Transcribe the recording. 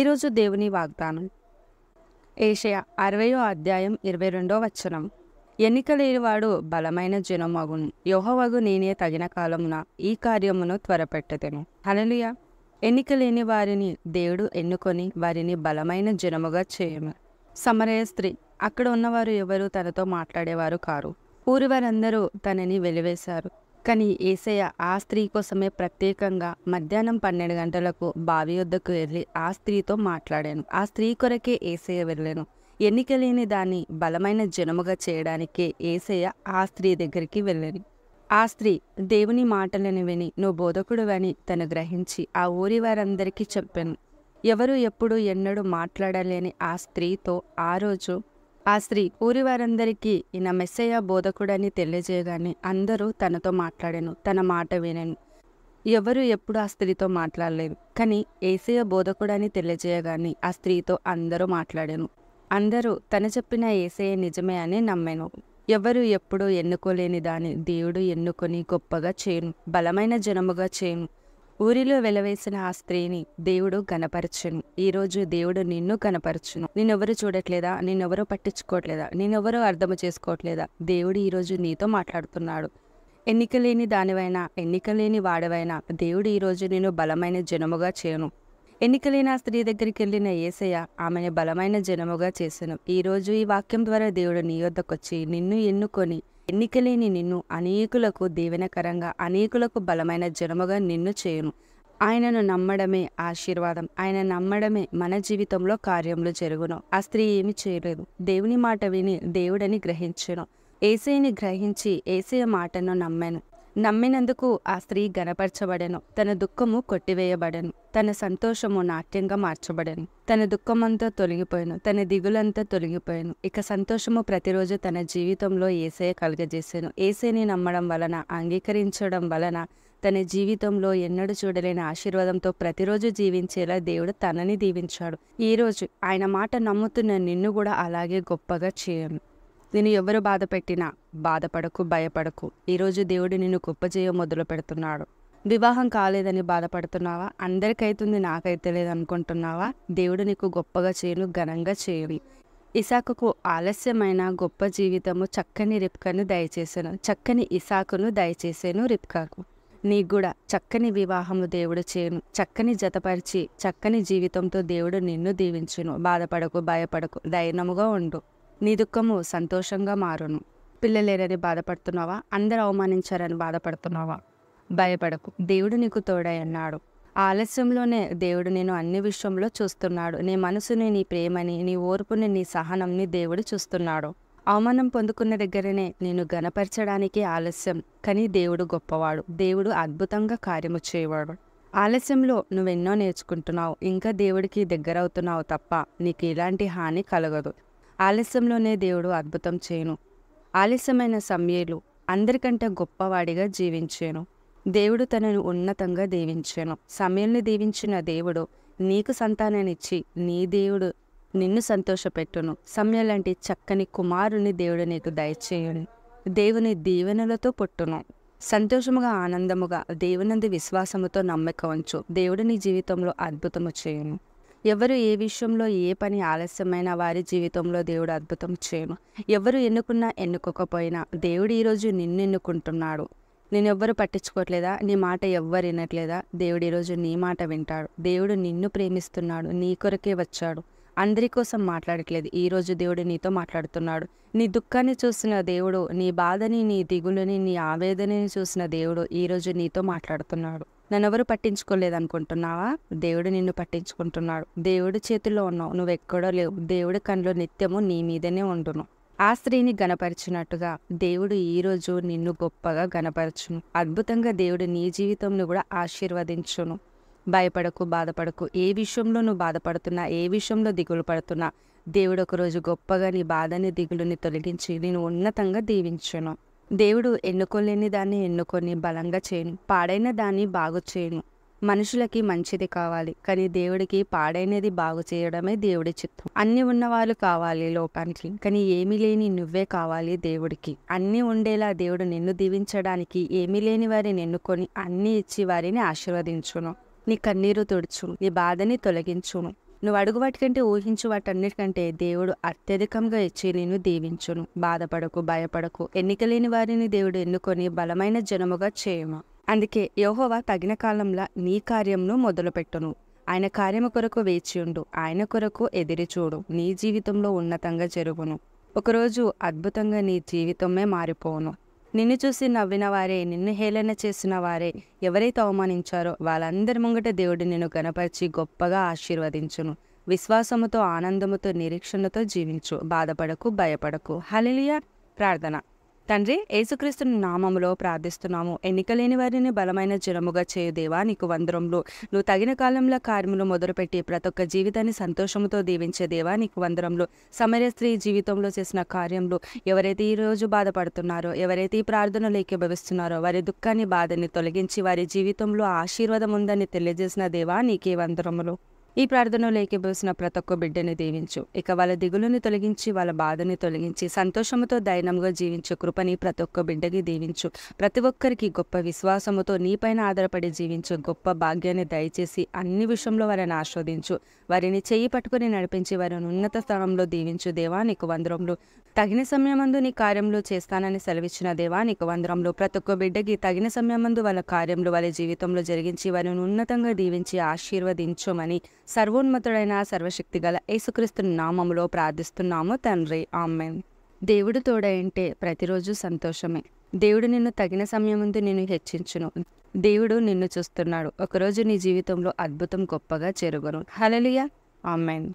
ఈరోజు దేవుని వాగ్దానం యెషయా 60వ అధ్యాయం 22వ వచనం. ఎన్నిక లేనివాడు బలమైన జనమగును, యెహోవాకు నేనే తగిన కాలమున ఈ కార్యమును త్వరపెట్టెదను. హల్లెలూయా. ఎన్నిక లేని వారిని దేవుడు ఎన్నుకొని వారిని బలమైన జనముగా చేయను. సమరయ స్త్రీ, అక్కడ ఉన్నవారు ఎవరు తనతో మాట్లాడేవారు కారు. ఊరి వారందరూ తనని వెలివేశారు. కానీ యేసయ్య ఆ స్త్రీ కోసమే ప్రత్యేకంగా మధ్యాహ్నం 12 గంటలకు బావి వద్దకు వెళ్ళి ఆ స్త్రీతో మాట్లాడాను. ఆ స్త్రీ కొరకే యేసయ్య వెళ్ళాను. ఎన్నిక లేని దాన్ని బలమైన జనముగా చేయడానికే యేసయ్య ఆ స్త్రీ దగ్గరికి వెళ్ళాను. ఆ స్త్రీ దేవుని మాటలను విని నువ్వు బోధకుడువని తను గ్రహించి ఆ ఊరి వారందరికీ చెప్పాను. ఎవరు ఎప్పుడు ఎన్నడూ మాట్లాడలేని ఆ స్త్రీతో ఆ స్త్రీ ఊరి వారందరికీ ఈయన మెస్సయ్య బోధకుడని తెలియజేయగానే అందరూ తనతో మాట్లాడాను, తన మాట వినను. ఎవరు ఎప్పుడు ఆ స్త్రీతో మాట్లాడలేదు. కానీ యేసయ్య బోధకుడని తెలియజేయగానే ఆ స్త్రీతో అందరూ మాట్లాడాను. అందరూ తను చెప్పిన యేసయ్య నిజమే అని నమ్మాను. ఎవరు ఎప్పుడు ఎన్నుకోలేని దాన్ని దేవుడు ఎన్నుకొని గొప్పగా చేయను, బలమైన జనముగా చేయను. ఊరిలో వెలవేసిన ఆ స్త్రీని దేవుడు గనపరచును. ఈరోజు దేవుడు నిన్ను గనపరచును. నిన్నెవరు చూడట్లేదా? నిన్నెవరూ పట్టించుకోవట్లేదా? నిన్నెవరూ అర్థం చేసుకోవట్లేదా? దేవుడు ఈరోజు నీతో మాట్లాడుతున్నాడు. ఎన్నికలేని దానివైనా, ఎన్నికలేని వాడవైనా దేవుడు ఈరోజు నేను బలమైన జనముగా చేయను. ఎన్నికలేని ఆ స్త్రీ దగ్గరికి వెళ్ళిన యేసయ్య ఆమెను బలమైన జనముగా చేసెను. ఈరోజు ఈ వాక్యం ద్వారా దేవుడు నీ వద్దకొచ్చి నిన్ను ఎన్నుకొని ఎన్నికలేని నిన్ను అనేకులకు దీవెనకరంగా, అనేకులకు బలమైన జనముగా నిన్ను చేయును. ఆయనను నమ్మడమే ఆశీర్వాదం. ఆయన నమ్మడమే మన జీవితంలో కార్యములు జరుగును. ఆ స్త్రీ ఏమి చేయలేదు. దేవుని మాట విని దేవుడని గ్రహించెను. యేసయ్యని గ్రహించి యేసయ్య మాటను నమ్మాను. నమ్మినందుకు ఆ స్త్రీ గనపరచబడెను. తన దుఃఖము కొట్టివేయబడెను. తన సంతోషము నాట్యంగా మార్చబడెను. తన దుఃఖమంతా తొలగిపోయాను. తన దిగులంతా తొలగిపోయాను. ఇక సంతోషము ప్రతిరోజు తన జీవితంలో యేసయ్య కలుగజేసాను. యేసయ్యని నమ్మడం వలన, అంగీకరించడం వలన తన జీవితంలో ఎన్నడూ చూడలేని ఆశీర్వాదంతో ప్రతిరోజు జీవించేలా దేవుడు తనని దీవించాడు. ఈరోజు ఆయన మాట నమ్ముతున్న నిన్ను కూడా అలాగే గొప్పగా చేయను. నేను ఎవరు బాధ పెట్టినా బాధపడకు, భయపడకు. ఈరోజు దేవుడు నిన్ను గొప్ప చేయ మొదలు పెడుతున్నాడు. వివాహం కాలేదని బాధపడుతున్నావా? అందరికైతుంది, నాకైతే లేదనుకుంటున్నావా? దేవుడు నీకు గొప్పగా చేయను, ఘనంగా చేయను. ఇసాకుకు ఆలస్యమైన గొప్ప జీవితము చక్కని రిబ్కాను దయచేసాను. చక్కని ఇసాకును దయచేసాను రిబ్కాకు. నీకు కూడా చక్కని వివాహము దేవుడు చేయను. చక్కని జతపరిచి చక్కని జీవితంతో దేవుడు నిన్ను దీవించును. బాధపడకు, భయపడకు, ధైర్యముగా ఉండు. నీ దుఃఖము సంతోషంగా మారును. పిల్లలేరని బాధపడుతున్నావా? అందరూ అవమానించారని బాధపడుతున్నావా? భయపడకు, దేవుడు నీకు తోడై అన్నాడు. ఆలస్యంలోనే దేవుడు నేను అన్ని విషయంలో చూస్తున్నాడు. నీ మనసుని, నీ ప్రేమని, నీ ఓర్పుని, నీ సహనంని దేవుడు చూస్తున్నాడు. అవమానం పొందుకున్న దగ్గరనే నేను గనపరచడానికి ఆలస్యం, కానీ దేవుడు గొప్పవాడు. దేవుడు అద్భుతంగా కార్యము చేయవాడు. ఆలస్యంలో నువ్వెన్నో నేర్చుకుంటున్నావు. ఇంకా దేవుడికి దగ్గరవుతున్నావు తప్ప నీకు ఎలాంటి హాని కలగదు. ఆలస్యంలోనే దేవుడు అద్భుతం చేయను. ఆలస్యమైన సమయలు అందరికంటే గొప్పవాడిగా జీవించాను. దేవుడు తనను ఉన్నతంగా దీవించాను. సమయల్ని దీవించిన దేవుడు నీకు సంతానాన్నిచ్చి దేవుడు నిన్ను సంతోషపెట్టును. సమయలాంటి చక్కని కుమారుని దేవుడు నీకు దయచేయును. దేవుని దీవెనలతో పుట్టును. సంతోషముగా, ఆనందముగా, దేవునందు విశ్వాసముతో నమ్మక ఉంచు. దేవుడు నీ జీవితంలో అద్భుతము చేయును. ఎవరు ఏ విషయంలో ఏ పని ఆలస్యమైన వారి జీవితంలో దేవుడు అద్భుతం చేయను. ఎవరు ఎన్నుకున్నా ఎన్నుకోకపోయినా దేవుడు ఈరోజు నిన్ను ఎన్నుకుంటున్నాడు. నేనెవ్వరు పట్టించుకోవట్లేదా? నీ మాట ఎవ్వరు వినట్లేదా? దేవుడు ఈరోజు నీ మాట వింటాడు. దేవుడు నిన్ను ప్రేమిస్తున్నాడు. నీ కొరకే వచ్చాడు. అందరి కోసం మాట్లాడట్లేదు. ఈరోజు దేవుడు నీతో మాట్లాడుతున్నాడు. నీ దుఃఖాన్ని చూసిన దేవుడు, నీ బాధని, నీ దిగులని, నీ ఆవేదనని చూసిన దేవుడు ఈరోజు నీతో మాట్లాడుతున్నాడు. నన్నెవరు పట్టించుకోలేదనుకుంటున్నావా? దేవుడు నిన్ను పట్టించుకుంటున్నాడు. దేవుడి చేతిలో ఉన్నావు, నువ్వెక్కడో లేవు. దేవుడి కళ్ళు నిత్యము నీ మీదనే ఉండును. ఆ స్త్రీని గనపరిచినట్టుగా దేవుడు ఈరోజు నిన్ను గొప్పగా గనపరచును. అద్భుతంగా దేవుడు నీ జీవితంను కూడా ఆశీర్వదించును. భయపడకు, బాధపడకు. ఏ విషయంలో నువ్వు బాధపడుతున్నా, ఏ విషయంలో దిగులు పడుతున్నా దేవుడు ఒకరోజు గొప్పగా నీ బాధని, దిగులుని తొలగించి నేను ఉన్నతంగా దీవించును. దేవుడు ఎన్నుకోలేని దాన్ని ఎన్నుకొని బలంగా చేయను. పాడైన దాన్ని బాగు చేయను. మనుషులకి మంచిది కావాలి, కానీ దేవుడికి పాడైనది బాగు చేయడమే దేవుడి చిత్తం. అన్ని ఉన్నవాళ్ళు కావాలి లోకానికి, కానీ ఏమీ లేని నువ్వే కావాలి దేవుడికి. అన్నీ ఉండేలా దేవుడు నిన్ను దీవించడానికి ఏమీ లేని వారిని ఎన్నుకొని అన్నీ ఇచ్చి వారిని ఆశీర్వదించును. నీ కన్నీరు తుడుచును, నీ బాధని తొలగించును. నువ్వు అడుగు వాటికంటే ఊహించు వాటన్నిటికంటే దేవుడు అత్యధికంగా ఇచ్చి నిన్ను దీవించును. బాధపడకు, భయపడకు. ఎన్నిక లేని వారిని దేవుడు ఎన్నుకొని బలమైన జనముగా చేయును. అందుకే యెహోవా తగిన కాలంలో నీ కార్యమును మొదలుపెట్టును. ఆయన కార్యము కొరకు వేచియుండు. ఆయన కొరకు ఎదిరిచూడు. నీ జీవితంలో ఉన్నతంగా జరుగును. ఒకరోజు అద్భుతంగా నీ జీవితమే మారిపోవును. నిన్ను చూసి నవ్విన వారే, నిన్ను హేళన చేసిన వారే, ఎవరైతే అవమానించారో వాళ్ళందరి ముంగట దేవుడు నిన్ను గణపరిచి గొప్పగా ఆశీర్వదించును. విశ్వాసముతో, ఆనందముతో, నిరీక్షణతో జీవించు. బాధపడకు, భయపడకు. హల్లెలూయా. ప్రార్థన. తండ్రి, యేసుక్రీస్తు నామములో ప్రార్థిస్తున్నాము. ఎన్నికలేని వారిని బలమైన జనముగా చేయు దేవా, నీకు వందరములు. నువ్వు తగిన కాలంలో కార్యములు మొదలుపెట్టి ప్రతి ఒక్క జీవితాన్ని సంతోషముతో దీవించే దేవా, నీకు వందరములు. సమరయ స్త్రీ జీవితంలో చేసిన కార్యములు, ఎవరైతే ఈ రోజు బాధపడుతున్నారో, ఎవరైతే ఈ ప్రార్థనలు ఏకీభవిస్తున్నారో వారి దుఃఖాన్ని, బాధని తొలగించి వారి జీవితంలో ఆశీర్వాదం ఉందని తెలియజేసిన దేవా, నీకే వందరములు. ఈ ప్రార్థనలో ఏకీభవిస్తున్న ప్రతి ఒక్క బిడ్డని దీవించు. ఇక వాళ్ళ దిగులుని తొలగించి, వాళ్ళ బాధని తొలగించి, సంతోషముతో ధైర్యంగా జీవించు కృపని ప్రతి ఒక్క బిడ్డకి దీవించు. ప్రతి ఒక్కరికి గొప్ప విశ్వాసముతో నీపైన ఆధారపడి జీవించు గొప్ప భాగ్యాన్ని దయచేసి అన్ని విషయంలో వారిని ఆస్వాదించు. వారిని చెయ్యి పట్టుకుని నడిపించి వారిని ఉన్నత స్థానంలో దీవించు దేవా, నీకు వందరములు. తగిన సమయమందు నీ కార్యములు చేస్తానని సెలవిచ్చిన దేవా, నీకు వందరములు. ప్రతి ఒక్క బిడ్డకి తగిన సమయమందు వాళ్ళ కార్యములు వాళ్ళ జీవితంలో జరిగించి వారిని ఉన్నతంగా దీవించి ఆశీర్వదించమని సర్వోన్నతుడైన సర్వశక్తి గల యేసుక్రీస్తు నామములో ప్రార్థిస్తున్నాము తండ్రి. ఆమేన్. దేవుడు తోడయంటే ప్రతిరోజు సంతోషమే. దేవుడు నిన్ను తగిన సమయమందు నిన్ను హెచ్చించును. దేవుడు నిన్ను చూస్తున్నాడు. ఒకరోజు నీ జీవితంలో అద్భుతం గొప్పగా జరుగును. హల్లెలూయా. ఆమేన్.